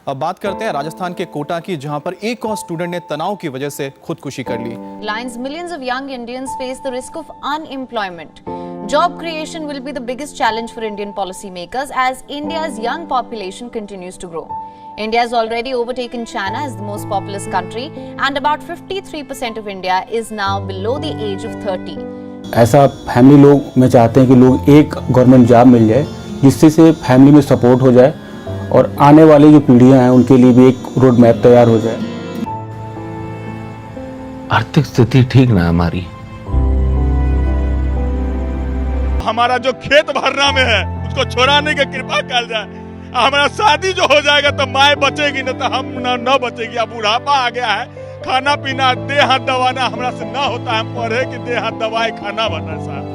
अब बात करते हैं राजस्थान के कोटा की, जहां पर एक और स्टूडेंट ने तनाव की वजह से खुदकुशी कर ली। Lines, millions of young Indians face the risk of unemployment. Job creation will be the biggest challenge for Indian policymakers as India's young population continues to grow. India has already overtaken China as the most populous country, and about 53% of India is now below the age of 30. ऐसा family लोग में चाहते हैं कि लोग एक government job मिल जाए, जिससे से फैमिली में सपोर्ट हो जाए और आने वाली जो पीढ़ियां हैं उनके लिए भी एक रोड मैप तैयार हो जाए। आर्थिक स्थिति ठीक ना हमारी, हमारा जो खेत भरना में है उसको छोड़ाने की कृपा कर जाए। हमारा शादी जो हो जाएगा तो माए बचेगी, न तो हम न बचेगी। अब बुढ़ापा आ गया है, खाना पीना दे हाथ दबाना हमरा से ना होता है। हम पढ़े कि दे हाथ दबाए खाना बना साहब।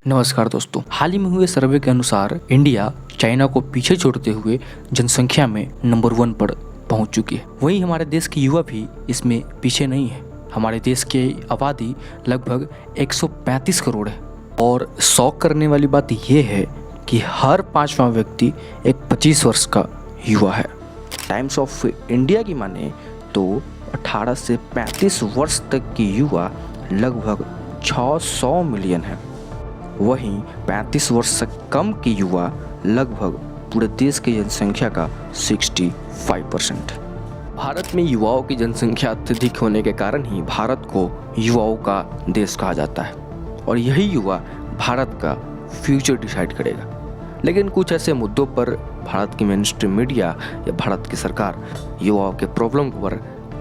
नमस्कार दोस्तों, हाल ही में हुए सर्वे के अनुसार इंडिया चाइना को पीछे छोड़ते हुए जनसंख्या में नंबर 1 पर पहुंच चुकी है। वहीं हमारे देश के युवा भी इसमें पीछे नहीं है। हमारे देश की आबादी लगभग 135 करोड़ है और शौक करने वाली बात यह है कि हर 5वां व्यक्ति एक 25 वर्ष का युवा है। टाइम्स ऑफ इंडिया की माने तो 18 से 35 वर्ष तक की युवा लगभग 600 मिलियन है। वहीं 35 वर्ष से कम की युवा लगभग पूरे देश की जनसंख्या का 65%। भारत में युवाओं की जनसंख्या अत्यधिक होने के कारण ही भारत को युवाओं का देश कहा जाता है और यही युवा भारत का फ्यूचर डिसाइड करेगा। लेकिन कुछ ऐसे मुद्दों पर भारत की मेन स्ट्रीम मीडिया या भारत की सरकार युवाओं के प्रॉब्लम पर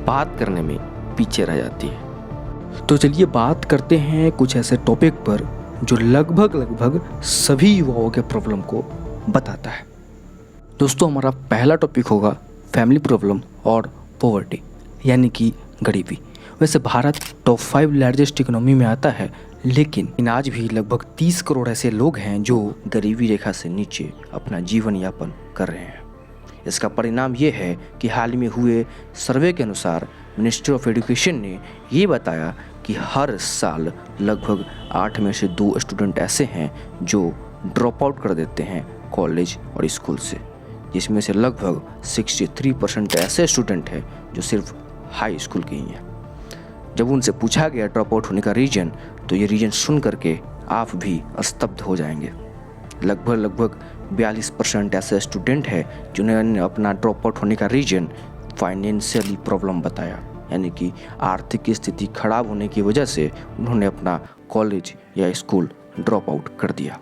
बात करने में पीछे रह जाती है। तो चलिए बात करते हैं कुछ ऐसे टॉपिक पर जो लगभग सभी युवाओं के प्रॉब्लम को बताता है। दोस्तों, हमारा पहला टॉपिक होगा फैमिली प्रॉब्लम और पॉवर्टी यानी कि गरीबी। वैसे भारत टॉप 5 लार्जेस्ट इकोनॉमी में आता है, लेकिन आज भी लगभग 30 करोड़ ऐसे लोग हैं जो गरीबी रेखा से नीचे अपना जीवन यापन कर रहे हैं। इसका परिणाम ये है कि हाल ही में हुए सर्वे के अनुसार मिनिस्ट्री ऑफ एजुकेशन ने ये बताया कि हर साल लगभग 8 में से 2 स्टूडेंट ऐसे हैं जो ड्रॉप आउट कर देते हैं कॉलेज और स्कूल से, जिसमें से लगभग 63% ऐसे स्टूडेंट हैं जो सिर्फ हाई स्कूल के ही हैं। जब उनसे पूछा गया ड्रॉप आउट होने का रीजन, तो ये रीजन सुन करके आप भी स्तब्ध हो जाएंगे। लगभग 42% ऐसे स्टूडेंट हैं जिन्होंने अपना ड्रॉप आउट होने का रीजन फाइनेंशियली प्रॉब्लम बताया, यानी कि आर्थिक स्थिति खराब होने की वजह से उन्होंने अपना कॉलेज या स्कूल ड्रॉप आउट कर दिया।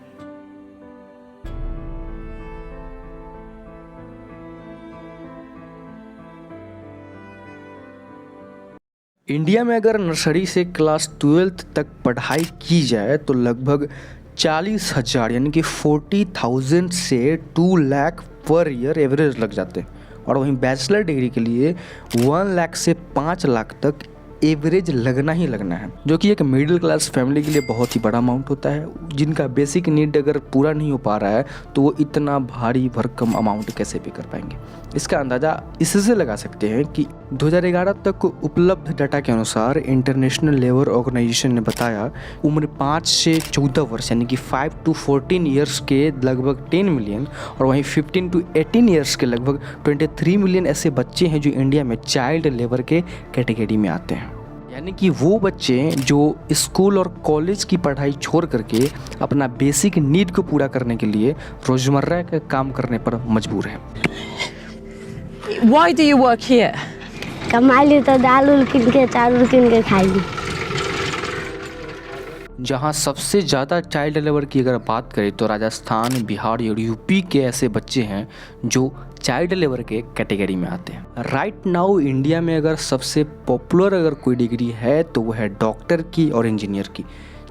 इंडिया में अगर नर्सरी से क्लास 12th तक पढ़ाई की जाए तो लगभग 40,000 यानी कि 40,000 से 2 लाख पर ईयर एवरेज लग जाते हैं। और वहीं बैचलर डिग्री के लिए 1 लाख से 5 लाख तक एवरेज लगना ही लगना है, जो कि एक मिडिल क्लास फैमिली के लिए बहुत ही बड़ा अमाउंट होता है। जिनका बेसिक नीड अगर पूरा नहीं हो पा रहा है तो वो इतना भारी भरकम अमाउंट कैसे पे कर पाएंगे। इसका अंदाज़ा इससे लगा सकते हैं कि 2011 तक उपलब्ध डाटा के अनुसार इंटरनेशनल लेबर ऑर्गेनाइजेशन ने बताया उम्र 5 से 14 वर्ष यानी कि 5 to 14 ईयर्स के लगभग 10 मिलियन और वहीं 15 to 18 ईयर्स के लगभग 23 मिलियन ऐसे बच्चे हैं जो इंडिया में चाइल्ड लेबर के कैटेगरी में आते हैं। यानी कि वो बच्चे जो स्कूल और कॉलेज की पढ़ाई छोड़ करके अपना बेसिक नीड को पूरा करने के लिए रोजमर्रा का काम करने पर मजबूर हैं। Why do you work here? कमा ली तो दाल उल किन के चावल किन के खाई। जहाँ सबसे ज़्यादा चाइल्ड लेबर की अगर बात करें तो राजस्थान, बिहार और यूपी के ऐसे बच्चे हैं जो चाइल्ड लेबर के कैटेगरी में आते हैं। राइट नाउ इंडिया में अगर सबसे पॉपुलर अगर कोई डिग्री है तो वो है डॉक्टर की और इंजीनियर की,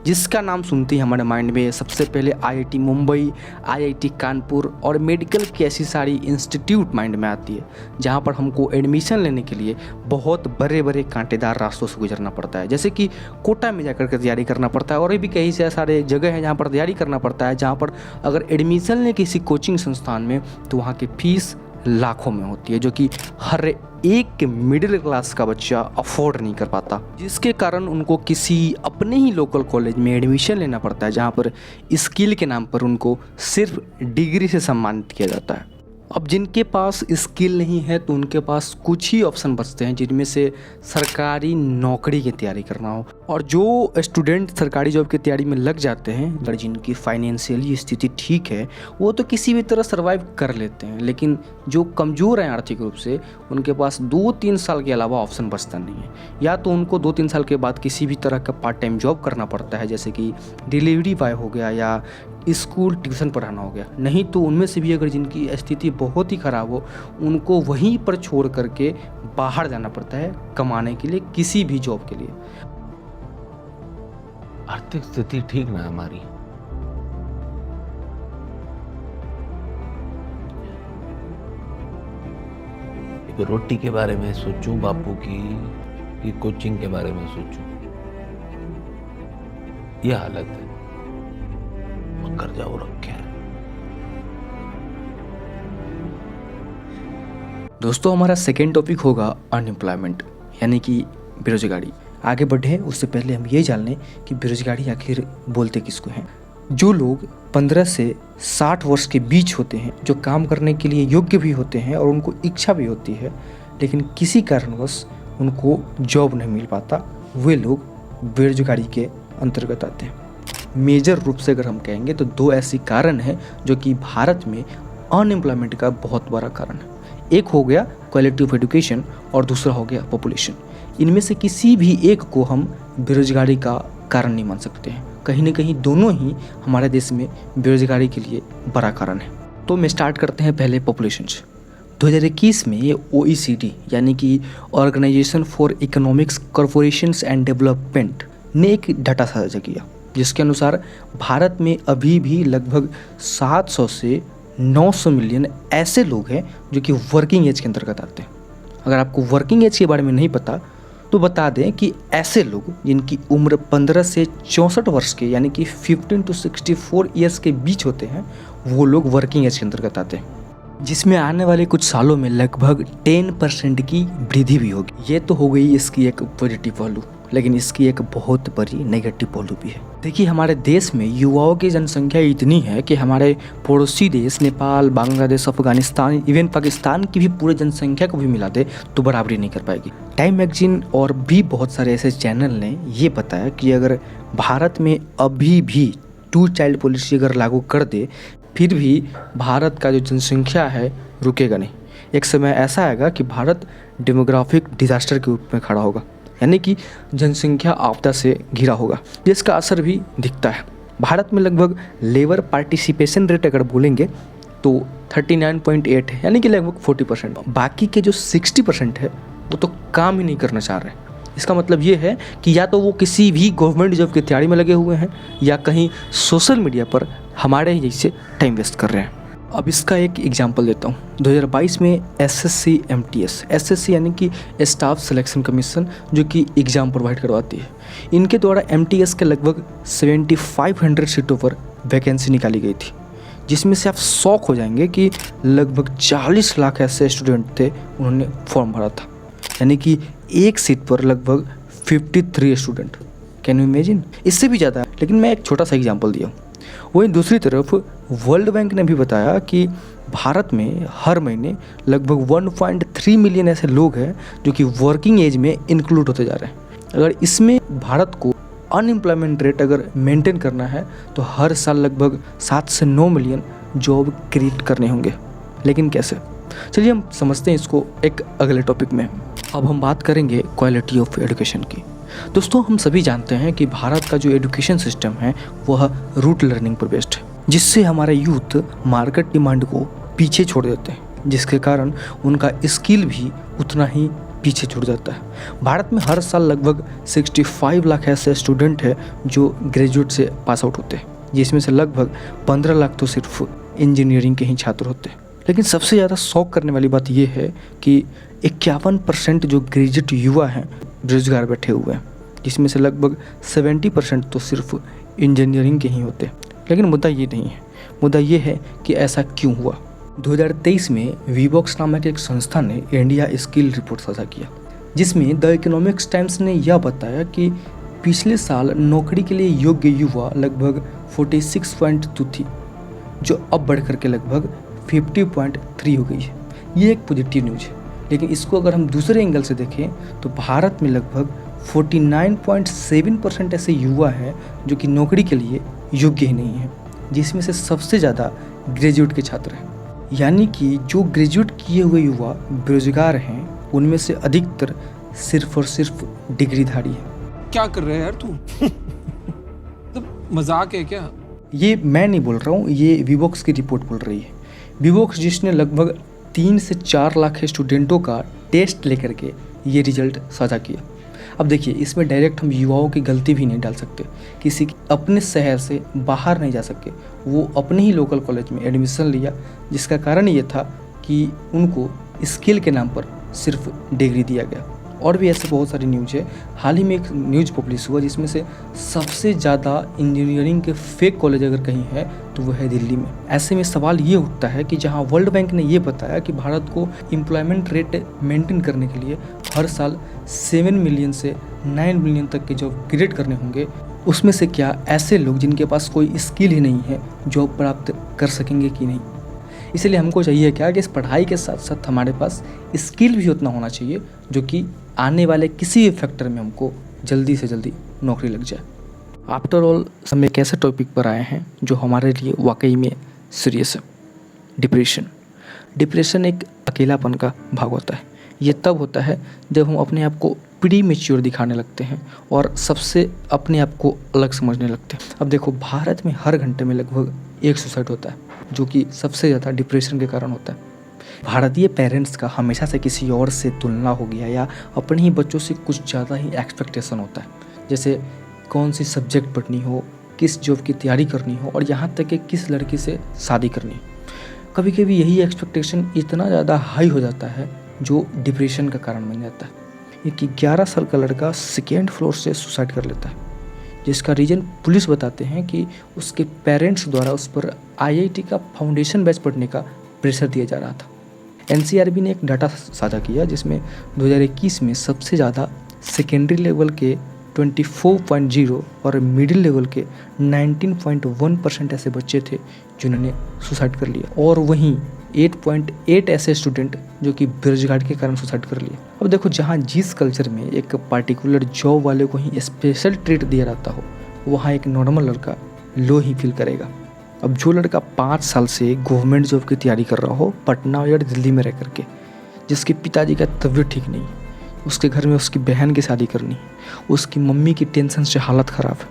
जिसका नाम सुनते ही हमारे माइंड में सबसे पहले IIT मुंबई, IIT कानपुर और मेडिकल की ऐसी सारी इंस्टीट्यूट माइंड में आती है, जहाँ पर हमको एडमिशन लेने के लिए बहुत बड़े बड़े कांटेदार रास्तों से गुजरना पड़ता है। जैसे कि कोटा में जाकर के तैयारी करना पड़ता है और भी कई से सारे जगह हैं जहाँ पर तैयारी करना पड़ता है, जहाँ पर अगर एडमिशन लें किसी कोचिंग संस्थान में तो वहाँ की फ़ीस लाखों में होती है, जो कि हर एक मिडिल क्लास का बच्चा अफोर्ड नहीं कर पाता, जिसके कारण उनको किसी अपने ही लोकल कॉलेज में एडमिशन लेना पड़ता है, जहाँ पर स्किल के नाम पर उनको सिर्फ डिग्री से सम्मानित किया जाता है। अब जिनके पास स्किल नहीं है तो उनके पास कुछ ही ऑप्शन बचते हैं, जिनमें से सरकारी नौकरी की तैयारी करना हो। और जो स्टूडेंट सरकारी जॉब की तैयारी में लग जाते हैं, अगर जिनकी फाइनेंशियली स्थिति ठीक है, वो तो किसी भी तरह सर्वाइव कर लेते हैं, लेकिन जो कमज़ोर हैं आर्थिक रूप से, उनके पास 2-3 साल के अलावा ऑप्शन बचता नहीं है। या तो उनको 2-3 साल के बाद किसी भी तरह का पार्ट टाइम जॉब करना पड़ता है, जैसे कि डिलीवरी बॉय हो गया या स्कूल ट्यूशन पढ़ाना हो गया, नहीं तो उनमें से भी अगर जिनकी स्थिति बहुत ही ख़राब हो, उनको वहीं पर छोड़ करके बाहर जाना पड़ता है कमाने के लिए, किसी भी जॉब के लिए। आर्थिक स्थिति ठीक ना हमारी। एक रोटी के बारे में सोचूं बापू की, कि कोचिंग के बारे में सोचूं, यह हालत है। कर्जा हो रखे हैं। दोस्तों, हमारा सेकेंड टॉपिक होगा अनएम्प्लॉयमेंट, यानी कि बेरोजगारी। आगे बढ़े उससे पहले हम ये जान लें कि बेरोजगारी आखिर बोलते किसको हैं। जो लोग 15 से 60 वर्ष के बीच होते हैं, जो काम करने के लिए योग्य भी होते हैं और उनको इच्छा भी होती है, लेकिन किसी कारणवश उनको जॉब नहीं मिल पाता, वे लोग बेरोजगारी के अंतर्गत आते हैं। मेजर रूप से अगर हम कहेंगे तो 2 ऐसी कारण हैं जो कि भारत में अनएम्प्लॉयमेंट का बहुत बड़ा कारण है। एक हो गया क्वालिटी ऑफ एजुकेशन और दूसरा हो गया पॉपुलेशन। इनमें से किसी भी एक को हम बेरोजगारी का कारण नहीं मान सकते हैं। कहीं ना कहीं दोनों ही हमारे देश में बेरोजगारी के लिए बड़ा कारण है। तो मैं स्टार्ट करते हैं पहले पॉपुलेशन से। 2021 में ये OECD यानी कि organisation for economics corporations and development ने एक डाटा साझा किया, जिसके अनुसार भारत में अभी भी लगभग 700 से 900 मिलियन ऐसे लोग हैं जो कि वर्किंग एज के अंतर्गत आते हैं। अगर आपको वर्किंग एज के बारे में नहीं पता तो बता दें कि ऐसे लोग जिनकी उम्र 15 से 64 वर्ष के यानी कि 15 to 64 ईयर्स के बीच होते हैं, वो लोग वर्किंग एज के अंतर्गत आते हैं, जिसमें आने वाले कुछ सालों में लगभग 10% की वृद्धि भी होगी। ये तो हो गई इसकी एक पॉजिटिव पहलू, लेकिन इसकी एक बहुत बड़ी नेगेटिव पहलू भी है। देखिए, हमारे देश में युवाओं की जनसंख्या इतनी है कि हमारे पड़ोसी देश नेपाल, बांग्लादेश, अफगानिस्तान, इवन पाकिस्तान की भी पूरी जनसंख्या को भी मिला दे तो बराबरी नहीं कर पाएगी। टाइम मैगजीन और भी बहुत सारे ऐसे चैनल ने ये बताया कि अगर भारत में अभी भी 2 चाइल्ड पॉलिसी अगर लागू कर दे, फिर भी भारत का जो जनसंख्या है रुकेगा नहीं। एक समय ऐसा आएगा कि भारत डेमोग्राफिक डिजास्टर के रूप में खड़ा होगा, यानी कि जनसंख्या आपदा से घिरा होगा, जिसका असर भी दिखता है। भारत में लगभग लेबर पार्टिसिपेशन रेट अगर बोलेंगे तो 39.8 है, यानी कि लगभग 40%। बाकी के जो 60% है वो तो काम ही नहीं करना चाह रहे हैं। इसका मतलब ये है कि या तो वो किसी भी गवर्नमेंट जॉब की तैयारी में लगे हुए हैं या कहीं सोशल मीडिया पर हमारे ही जैसे टाइम वेस्ट कर रहे हैं। अब इसका एक एग्जांपल देता हूँ। 2022 में SSC MTS, SSC यानी कि स्टाफ सिलेक्शन कमीशन, जो कि एग्ज़ाम प्रोवाइड करवाती है, इनके द्वारा MTS के लगभग 7500 सीटों पर वैकेंसी निकाली गई थी, जिसमें से आप शॉक हो जाएंगे कि लगभग 40 लाख ऐसे स्टूडेंट थे, उन्होंने फॉर्म भरा था, यानी कि एक सीट पर लगभग 53 स्टूडेंट। Can you imagine? इससे भी ज़्यादा, लेकिन मैं एक छोटा सा एग्जाम्पल दिया हूँ। वहीं दूसरी तरफ वर्ल्ड बैंक ने भी बताया कि भारत में हर महीने लगभग 1.3 मिलियन ऐसे लोग हैं जो कि वर्किंग एज में इंक्लूड होते जा रहे हैं। अगर इसमें भारत को अनएम्प्लॉयमेंट रेट अगर मेंटेन करना है तो हर साल लगभग 7 से 9 मिलियन जॉब क्रिएट करने होंगे। लेकिन कैसे? चलिए हम समझते हैं इसको एक अगले टॉपिक में। अब हम बात करेंगे क्वालिटी ऑफ एजुकेशन की। दोस्तों, हम सभी जानते हैं कि भारत का जो एजुकेशन सिस्टम है वह रूट लर्निंग पर बेस्ड है, जिससे हमारे यूथ मार्केट डिमांड को पीछे छोड़ देते हैं, जिसके कारण उनका स्किल भी उतना ही पीछे छूट जाता है। भारत में हर साल लगभग 65 लाख ऐसे स्टूडेंट हैं जो ग्रेजुएट से पास आउट होते हैं, जिसमें से लगभग 15 लाख तो सिर्फ इंजीनियरिंग के ही छात्र होते हैं। लेकिन सबसे ज़्यादा शौक करने वाली बात यह है कि 51% जो ग्रेजुएट युवा हैं बेरोजगार बैठे हुए हैं, जिसमें से लगभग 70% तो सिर्फ इंजीनियरिंग के ही होते हैं। लेकिन मुद्दा ये नहीं है, मुद्दा ये है कि ऐसा क्यों हुआ। 2023 में वीबॉक्स नामक एक संस्था ने इंडिया स्किल रिपोर्ट साझा किया, जिसमें द इकोनॉमिक्स टाइम्स ने यह बताया कि पिछले साल नौकरी के लिए योग्य युवा लगभग 46.2 थी, जो अब बढ़ करके लगभग 50.3 हो गई है। ये एक पॉजिटिव न्यूज़ है, लेकिन इसको अगर हम दूसरे एंगल से देखें तो भारत में लगभग 49.7% ऐसे युवा हैं जो कि नौकरी के लिए योग्य ही नहीं हैं, जिसमें से सबसे ज़्यादा ग्रेजुएट के छात्र हैं। यानी कि जो ग्रेजुएट किए हुए युवा बेरोजगार हैं, उनमें से अधिकतर सिर्फ और सिर्फ डिग्रीधारी हैं। क्या कर रहे हैं यार तू? तो मजाक है क्या? ये मैं नहीं बोल रहा हूँ, ये वीबॉक्स की रिपोर्ट बोल रही है। वीबॉक्स जिसने लगभग 3 से 4 लाख स्टूडेंटों का टेस्ट लेकर के ये रिजल्ट साझा किया। अब देखिए, इसमें डायरेक्ट हम युवाओं की गलती भी नहीं डाल सकते। किसी अपने शहर से बाहर नहीं जा सके, वो अपने ही लोकल कॉलेज में एडमिशन लिया, जिसका कारण ये था कि उनको स्किल के नाम पर सिर्फ डिग्री दिया गया। और भी ऐसे बहुत सारी न्यूज़ है। हाल ही में एक न्यूज़ पब्लिश हुआ जिसमें से सबसे ज़्यादा इंजीनियरिंग के फेक कॉलेज अगर कहीं है तो वो है दिल्ली में। ऐसे में सवाल ये उठता है कि जहां वर्ल्ड बैंक ने ये बताया कि भारत को एम्प्लॉयमेंट रेट मेंटेन करने के लिए हर साल 7 मिलियन से 9 मिलियन तक के जॉब क्रिएट करने होंगे, उसमें से क्या ऐसे लोग जिनके पास कोई स्किल ही नहीं है जॉब प्राप्त कर सकेंगे कि नहीं। इसलिए हमको चाहिए क्या कि इस पढ़ाई के साथ साथ हमारे पास स्किल भी उतना होना चाहिए जो कि आने वाले किसी भी फैक्टर में हमको जल्दी से जल्दी नौकरी लग जाए। आफ्टर ऑल हम एक ऐसे टॉपिक पर आए हैं जो हमारे लिए वाकई में सीरियस है। डिप्रेशन एक अकेलापन का भाग होता है। ये तब होता है जब हम अपने आप को प्री मैच्योर दिखाने लगते हैं और सबसे अपने आप को अलग समझने लगते हैं। अब देखो, भारत में हर घंटे में लगभग 1 सुसाइड होता है, जो कि सबसे ज़्यादा डिप्रेशन के कारण होता है। भारतीय पेरेंट्स का हमेशा से किसी और से तुलना हो गया या अपने ही बच्चों से कुछ ज़्यादा ही एक्सपेक्टेशन होता है, जैसे कौन सी सब्जेक्ट पढ़नी हो, किस जॉब की तैयारी करनी हो और यहाँ तक कि किस लड़की से शादी करनी हो। कभी कभी यही एक्सपेक्टेशन इतना ज़्यादा हाई हो जाता है जो डिप्रेशन का कारण बन जाता है। एक 11 साल का लड़का 2nd फ्लोर से सुसाइड कर लेता है, जिसका रीज़न पुलिस बताते हैं कि उसके पेरेंट्स द्वारा उस पर IIT का फाउंडेशन बैच पढ़ने का प्रेशर दिया जा रहा था। NCRB ने एक डाटा साझा किया जिसमें 2021 में सबसे ज़्यादा सेकेंडरी लेवल के 24.0 और मिडिल लेवल के 19.1% ऐसे बच्चे थे जिन्होंने सुसाइड कर लिया, और वहीं 8.8 ऐसे स्टूडेंट जो कि बेरोजगारी के कारण सुसाइड कर लिए। अब देखो, जहाँ जिस कल्चर में एक पार्टिकुलर जॉब वाले को ही स्पेशल ट्रीट दिया जाता हो, वहाँ एक नॉर्मल लड़का लो ही फील करेगा। अब जो लड़का 5 साल से गवर्नमेंट जॉब की तैयारी कर रहा हो पटना या दिल्ली में रह करके, जिसके पिताजी का तबीयत ठीक नहीं, उसके घर में उसकी बहन की शादी करनी, उसकी मम्मी की टेंशन से हालत ख़राब है,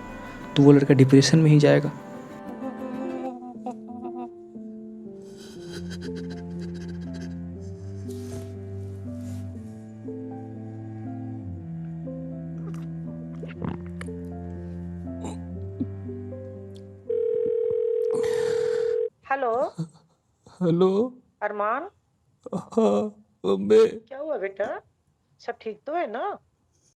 तो वो लड़का डिप्रेशन में ही जाएगा। हेलो अरमान, हाँ, मैं क्या हुआ बेटा? सब ठीक तो है ना?